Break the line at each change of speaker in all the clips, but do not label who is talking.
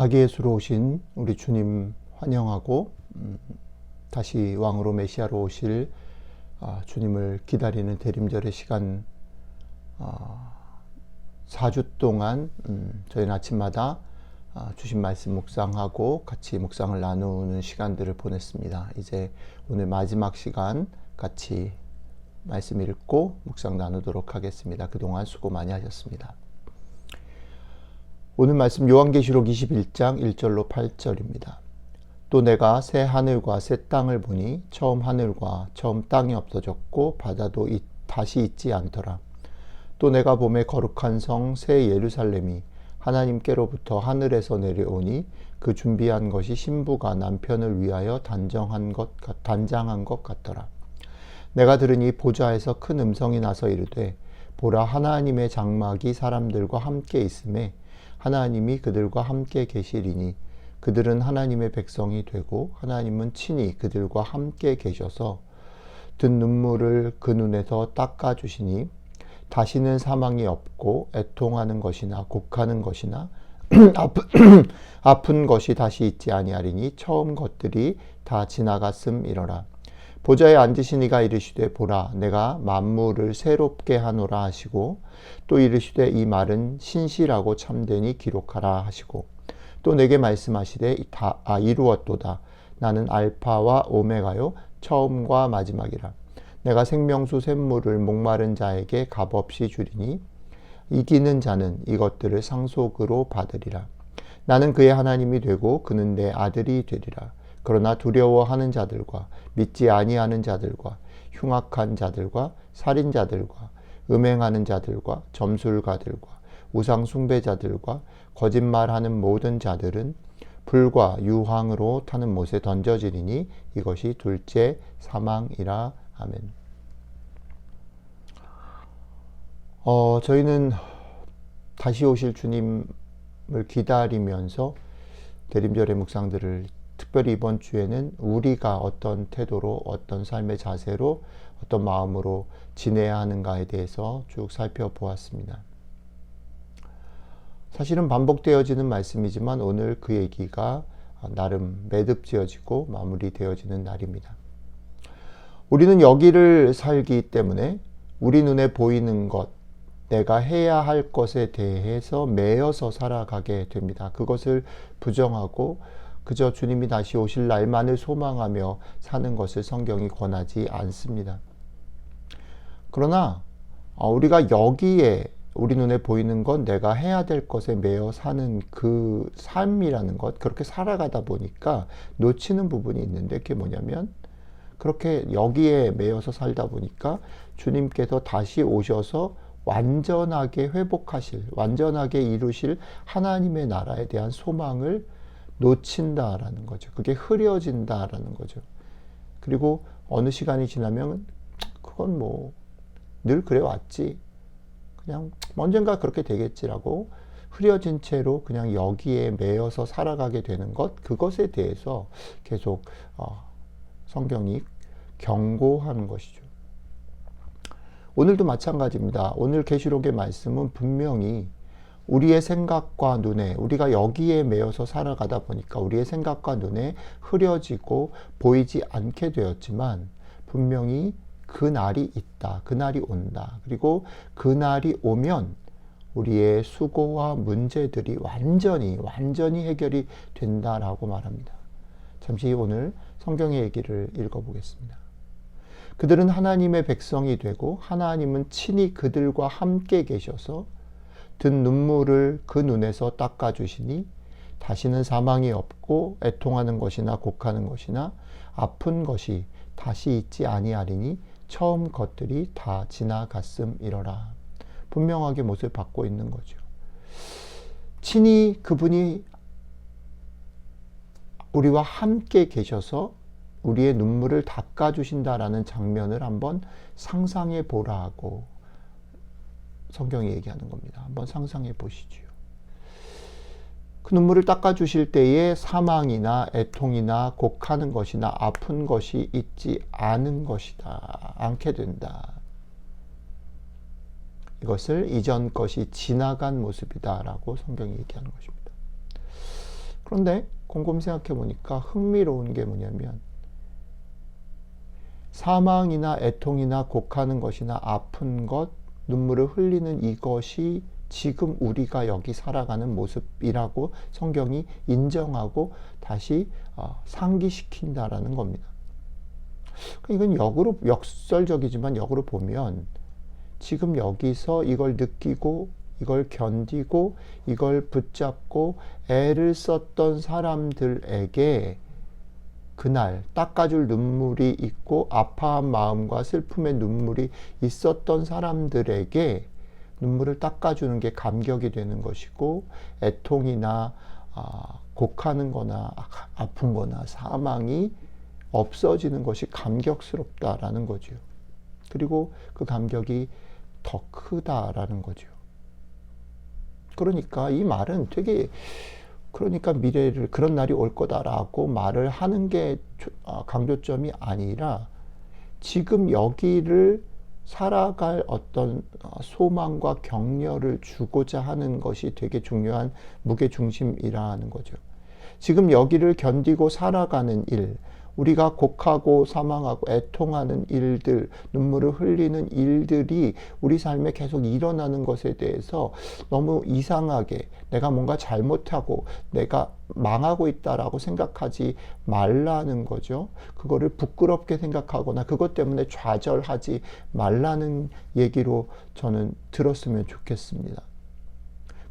아기 예수로 오신 우리 주님 환영하고 다시 왕으로 메시아로 오실 주님을 기다리는 대림절의 시간 4주 동안 저희는 아침마다 주신 말씀 묵상하고 같이 묵상을 나누는 시간들을 보냈습니다. 이제 오늘 마지막 시간 같이 말씀 읽고 묵상 나누도록 하겠습니다. 그동안 수고 많이 하셨습니다. 오늘 말씀 요한계시록 21장 1절로 8절입니다. 또 내가 새 하늘과 새 땅을 보니 처음 하늘과 처음 땅이 없어졌고 바다도 다시 있지 않더라. 또 내가 보매 거룩한 성 새 예루살렘이 하나님께로부터 하늘에서 내려오니 그 준비한 것이 신부가 남편을 위하여 단장한 것 같더라. 내가 들으니 보좌에서 큰 음성이 나서 이르되 보라, 하나님의 장막이 사람들과 함께 있음에 하나님이 그들과 함께 계시리니 그들은 하나님의 백성이 되고 하나님은 친히 그들과 함께 계셔서 든 눈물을 그 눈에서 닦아주시니 다시는 사망이 없고 애통하는 것이나 곡하는 것이나 아픈 것이 다시 있지 아니하리니 처음 것들이 다 지나갔음이러라. 보좌에 앉으신 이가 이르시되 보라, 내가 만물을 새롭게 하노라 하시고 또 이르시되 이 말은 신실하고 참되니 기록하라 하시고 또 내게 말씀하시되 이루었도다. 나는 알파와 오메가요 처음과 마지막이라. 내가 생명수 샘물을 목마른 자에게 값없이 주리니 이기는 자는 이것들을 상속으로 받으리라. 나는 그의 하나님이 되고 그는 내 아들이 되리라. 그러나 두려워하는 자들과 믿지 아니하는 자들과 흉악한 자들과 살인자들과 음행하는 자들과 점술가들과 우상 숭배자들과 거짓말하는 모든 자들은 불과 유황으로 타는 못에 던져지리니 이것이 둘째 사망이라. 아멘. 저희는 다시 오실 주님을 기다리면서 대림절의 묵상들을 특별히 이번 주에는 우리가 어떤 태도로, 어떤 삶의 자세로, 어떤 마음으로 지내야 하는가에 대해서 쭉 살펴보았습니다. 사실은 반복되어지는 말씀이지만 오늘 그 얘기가 나름 매듭지어지고 마무리되어지는 날입니다. 우리는 여기를 살기 때문에 우리 눈에 보이는 것, 내가 해야 할 것에 대해서 매여서 살아가게 됩니다. 그것을 부정하고 그저 주님이 다시 오실 날만을 소망하며 사는 것을 성경이 권하지 않습니다. 그러나 우리가 여기에 우리 눈에 보이는 건 내가 해야 될 것에 매여 사는 그 삶이라는 것, 그렇게 살아가다 보니까 놓치는 부분이 있는데 그게 뭐냐면 그렇게 여기에 매여서 살다 보니까 주님께서 다시 오셔서 완전하게 회복하실, 완전하게 이루실 하나님의 나라에 대한 소망을 놓친다라는 거죠. 그게 흐려진다라는 거죠. 그리고 어느 시간이 지나면 그건 뭐 늘 그래 왔지, 그냥 언젠가 그렇게 되겠지라고 흐려진 채로 그냥 여기에 매여서 살아가게 되는 것, 그것에 대해서 계속 성경이 경고하는 것이죠. 오늘도 마찬가지입니다. 오늘 계시록의 말씀은 분명히 우리의 생각과 눈에, 우리가 여기에 매여서 살아가다 보니까 우리의 생각과 눈에 흐려지고 보이지 않게 되었지만 분명히 그 날이 있다. 그 날이 온다. 그리고 그 날이 오면 우리의 수고와 문제들이 완전히 해결이 된다라고 말합니다. 잠시 오늘 성경의 얘기를 읽어보겠습니다. 그들은 하나님의 백성이 되고 하나님은 친히 그들과 함께 계셔서 든 눈물을 그 눈에서 닦아주시니 다시는 사망이 없고 애통하는 것이나 곡하는 것이나 아픈 것이 다시 있지 아니하리니 처음 것들이 다 지나갔음이러라. 분명하게 못을 받고 있는 거죠. 친히 그분이 우리와 함께 계셔서 우리의 눈물을 닦아주신다라는 장면을 한번 상상해 보라고 성경이 얘기하는 겁니다. 한번 상상해 보시죠. 그 눈물을 닦아주실 때에 사망이나 애통이나 곡하는 것이나 아픈 것이 있지 않게 된다. 이것을 이전 것이 지나간 모습이다라고 성경이 얘기하는 것입니다. 그런데 곰곰이 생각해 보니까 흥미로운 게 뭐냐면 사망이나 애통이나 곡하는 것이나 아픈 것, 눈물을 흘리는 이것이 지금 우리가 여기 살아가는 모습이라고 성경이 인정하고 다시 상기시킨다라는 겁니다. 이건 역설적이지만 역으로 보면 지금 여기서 이걸 느끼고 이걸 견디고 이걸 붙잡고 애를 썼던 사람들에게 그날 닦아줄 눈물이 있고 아파한 마음과 슬픔의 눈물이 있었던 사람들에게 눈물을 닦아주는 게 감격이 되는 것이고, 애통이나 곡하는 거나 아픈 거나 사망이 없어지는 것이 감격스럽다라는 거죠. 그리고 그 감격이 더 크다라는 거죠. 그러니까 이 말은 되게, 그러니까 미래를 그런 날이 올 거다라고 말을 하는 게 강조점이 아니라 지금 여기를 살아갈 어떤 소망과 격려를 주고자 하는 것이 되게 중요한 무게중심이라는 거죠. 지금 여기를 견디고 살아가는 일, 우리가 곡하고 사망하고 애통하는 일들, 눈물을 흘리는 일들이 우리 삶에 계속 일어나는 것에 대해서 너무 이상하게 내가 뭔가 잘못하고 내가 망하고 있다라고 생각하지 말라는 거죠. 그거를 부끄럽게 생각하거나 그것 때문에 좌절하지 말라는 얘기로 저는 들었으면 좋겠습니다.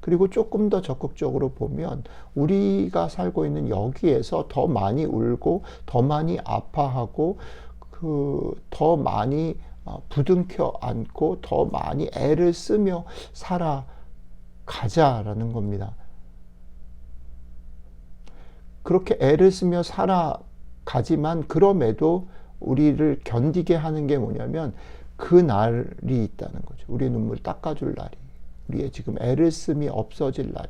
그리고 조금 더 적극적으로 보면 우리가 살고 있는 여기에서 더 많이 울고 더 많이 아파하고 더 많이 부둥켜 안고 더 많이 애를 쓰며 살아가자라는 겁니다. 그렇게 애를 쓰며 살아가지만 그럼에도 우리를 견디게 하는 게 뭐냐면 그 날이 있다는 거죠. 우리의 눈물을 닦아줄 날이, 우리의 지금 애를 씀이 없어질 날이,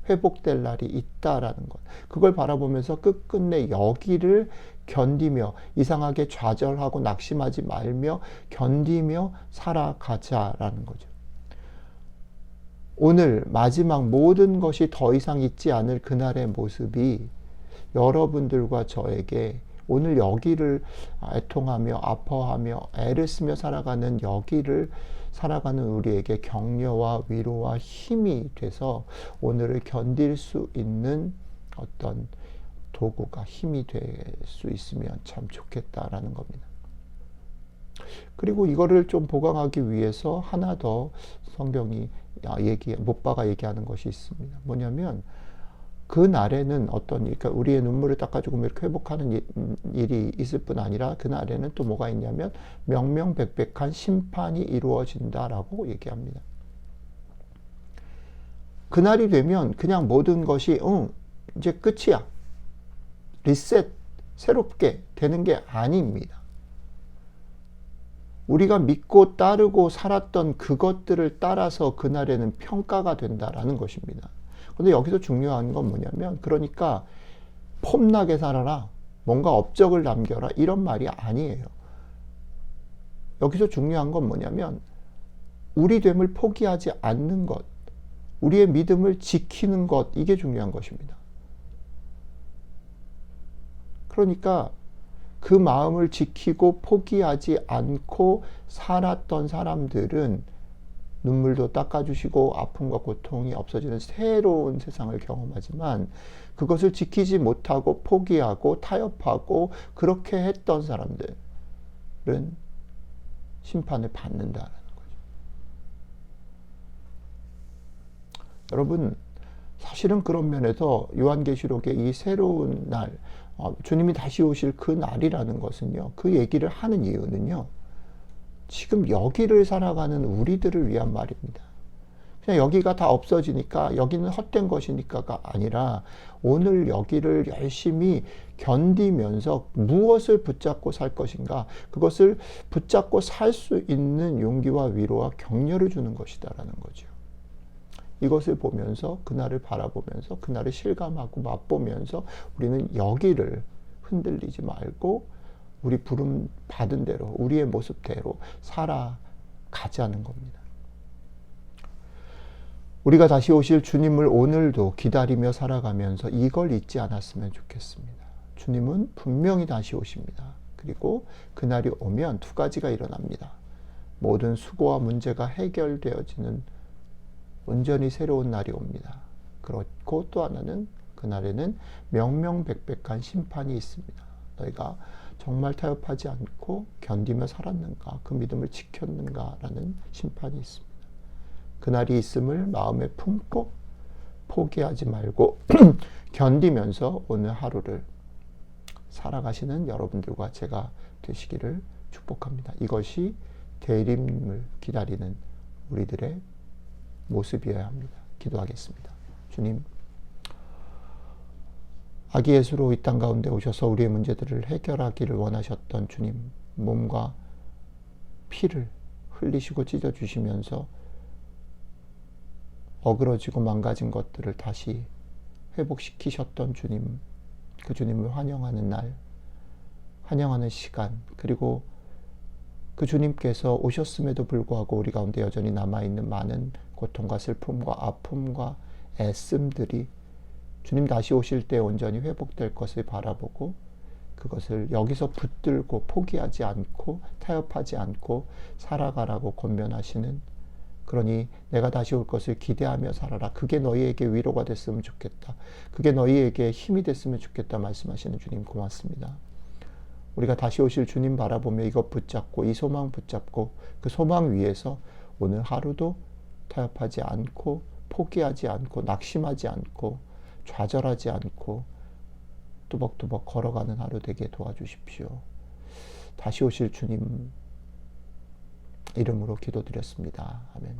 회복될 날이 있다라는 것. 그걸 바라보면서 끝끝내 여기를 견디며 이상하게 좌절하고 낙심하지 말며 견디며 살아가자라는 거죠. 오늘 마지막 모든 것이 더 이상 있지 않을 그날의 모습이 여러분들과 저에게 오늘 여기를 애통하며 아파하며 애를 쓰며 살아가는 여기를 살아가는 우리에게 격려와 위로와 힘이 돼서 오늘을 견딜 수 있는 어떤 도구가 힘이 될 수 있으면 참 좋겠다라는 겁니다. 그리고 이거를 좀 보강하기 위해서 하나 더 성경이 못바가 얘기하는 것이 있습니다. 뭐냐면 그 날에는 그러니까 우리의 눈물을 닦아주고 이렇게 회복하는 일이 있을 뿐 아니라 그 날에는 또 뭐가 있냐면 명명백백한 심판이 이루어진다라고 얘기합니다. 그날이 되면 그냥 모든 것이 이제 끝이야, 리셋, 새롭게 되는 게 아닙니다. 우리가 믿고 따르고 살았던 그것들을 따라서 그날에는 평가가 된다라는 것입니다. 근데 여기서 중요한 건 뭐냐면, 그러니까 폼나게 살아라, 뭔가 업적을 남겨라, 이런 말이 아니에요. 여기서 중요한 건 뭐냐면 우리 됨을 포기하지 않는 것, 우리의 믿음을 지키는 것, 이게 중요한 것입니다. 그러니까 그 마음을 지키고 포기하지 않고 살았던 사람들은 눈물도 닦아주시고 아픔과 고통이 없어지는 새로운 세상을 경험하지만, 그것을 지키지 못하고 포기하고 타협하고 그렇게 했던 사람들은 심판을 받는다는 거죠. 여러분, 사실은 그런 면에서 요한계시록의 이 새로운 날, 주님이 다시 오실 그 날이라는 것은요, 그 얘기를 하는 이유는요, 지금 여기를 살아가는 우리들을 위한 말입니다. 그냥 여기가 다 없어지니까, 여기는 헛된 것이니까가 아니라 오늘 여기를 열심히 견디면서 무엇을 붙잡고 살 것인가, 그것을 붙잡고 살 수 있는 용기와 위로와 격려를 주는 것이다라는 거죠. 이것을 보면서, 그날을 바라보면서, 그날을 실감하고 맛보면서 우리는 여기를 흔들리지 말고 우리 부름 받은 대로, 우리의 모습대로 살아가자는 겁니다. 우리가 다시 오실 주님을 오늘도 기다리며 살아가면서 이걸 잊지 않았으면 좋겠습니다. 주님은 분명히 다시 오십니다. 그리고 그날이 오면 두 가지가 일어납니다. 모든 수고와 문제가 해결되어지는 온전히 새로운 날이 옵니다. 그렇고 또 하나는 그날에는 명명백백한 심판이 있습니다. 너희가 정말 타협하지 않고 견디며 살았는가, 그 믿음을 지켰는가라는 심판이 있습니다. 그날이 있음을 마음에 품고 포기하지 말고 견디면서 오늘 하루를 살아가시는 여러분들과 제가 되시기를 축복합니다. 이것이 대림을 기다리는 우리들의 모습이어야 합니다. 기도하겠습니다. 주님, 아기 예수로 이 땅 가운데 오셔서 우리의 문제들을 해결하기를 원하셨던 주님, 몸과 피를 흘리시고 찢어주시면서 어그러지고 망가진 것들을 다시 회복시키셨던 주님, 그 주님을 환영하는 날, 환영하는 시간, 그리고 그 주님께서 오셨음에도 불구하고 우리 가운데 여전히 남아있는 많은 고통과 슬픔과 아픔과 애씀들이 주님 다시 오실 때 온전히 회복될 것을 바라보고 그것을 여기서 붙들고 포기하지 않고 타협하지 않고 살아가라고 권면하시는, 그러니 내가 다시 올 것을 기대하며 살아라. 그게 너희에게 위로가 됐으면 좋겠다. 그게 너희에게 힘이 됐으면 좋겠다 말씀하시는 주님 고맙습니다. 우리가 다시 오실 주님 바라보며 이것 붙잡고 이 소망 붙잡고 그 소망 위에서 오늘 하루도 타협하지 않고 포기하지 않고 낙심하지 않고 좌절하지 않고 뚜벅뚜벅 걸어가는 하루 되게 도와주십시오. 다시 오실 주님 이름으로 기도드렸습니다. 아멘.